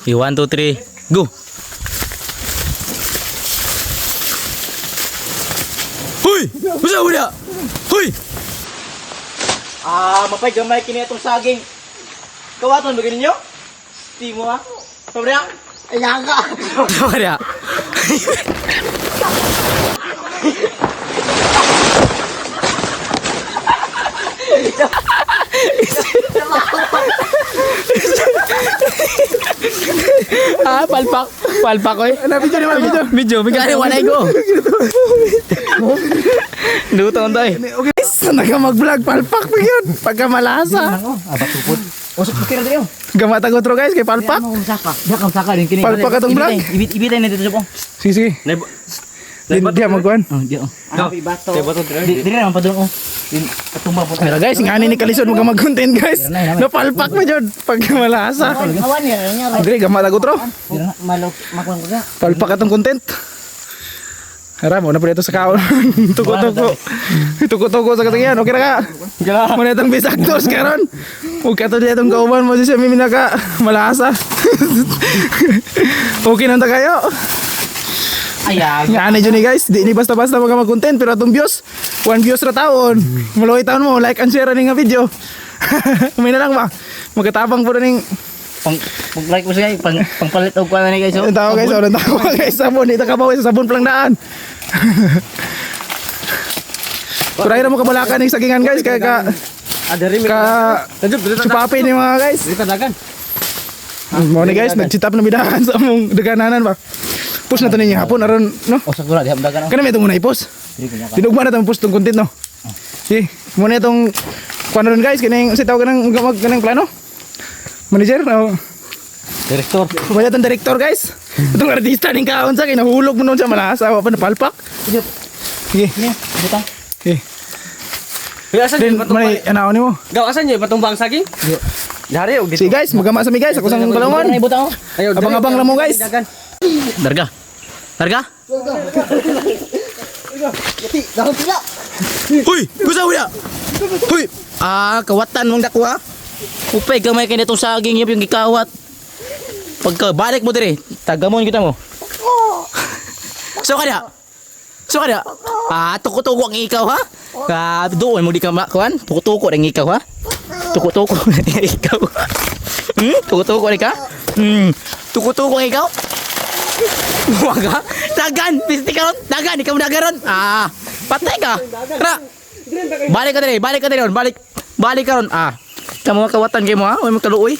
Okay, 1, 2, 3, go. Hoy! Usa mo na! Hoy! Mapay gamay kini atong saging. Kawaton ba ninyo? Di mo ha? Sobre ha? Ayan ka! Tama na. Palpak. Palpak ko eh. Video naman, video. Video, bigla wala ko. Luto on tayo. Okay guys, naga mag-vlog palpak pa yun. Pagka malasa. Batupod. Usok mo kira dayo. Gamata ko tro guys kay palpak. Dakam saka din kini. Palpak atong vlog. Ibit-ibitan na dito po. Sige sige. Di magkuhan. Oh, di oh. Bato. Kay bato dire. Dire naman pa doon oh. Katumba po. Pero guys, ngani ni Kalison mag-content guys. Napalpak pa jud pagka malasa. Awan niya. Dire gamata ko tro. Malok makuan ko ga. Palpak atong content. Harap mo na pala ito sa kaon. Tuko-tuko. Tuko-tuko sa katagyan. Okay na ka? Muna itong bisaktos karon. Huwag ka to dito itong kauban mo siya may minaka malasa. Okay nanta kayo. Ayag. Nga anay dyan eh guys. Di ni basta-basta mag-content. Pero itong views. 1 views ra taon. Maluwi taon mo. Like and share rin nga video. May na lang ba? Magkatabang po rin Pag-like mo siya, pangpalit og kuan ni guys. ang tao guys. Ang tao guys. Sabon. Dito ka pa sa sabon palang daan. Turay na mo kabalakan ng sagingan guys. Kaya ka supapi ni mga guys. Dito dagan. Mo ni guys, nagchitap na bidahan sa among dagananan ba. Post na to ninyo hapon aron no. O sakura di dagan. Kana may itong muna i-post. Dinugma na itong post tong content no. Si, muna itong kuano ron guys, kining si tawag kanang kanang plano. Manager no. Direktor. Kumaya itong director guys. Itong artista ning kaon sa kay nahulog mo nun sa malasa wa pa napalpak. Sige. Butang. Okay. Asan Then manay anaw nimo. Gawasan niyo patumbang saging? Dari og Si guys, magama sa mi guys ako sang balongon. Butang. Ayo, Abang-abang lang mo guys. Darga. Darga? Hoy! Usa mo na! Hoy! Kawatan mong dako ha? Upay gamay kay nitong saging yung gikawat. Pagka balik mo dire, tagamon kita mo. So kada. So kada. Tuko-tuko ang ikaw ha? Doon mo di ka makuan? Tuko-tuko ang ikaw ha? Tuko-tuko ang ikaw. Tuko-tuko ni ka? Tuko-tuko ang ikaw? Huwag ha? Dagan! Pisti ka ron! Dagan! Ikaw dagaron! Patay ka! Tara! Balik ka dire! Balik ka dire ron! Balik ka ron! Kamu kawatan kayo mo ha? Huwag mo kaluoy!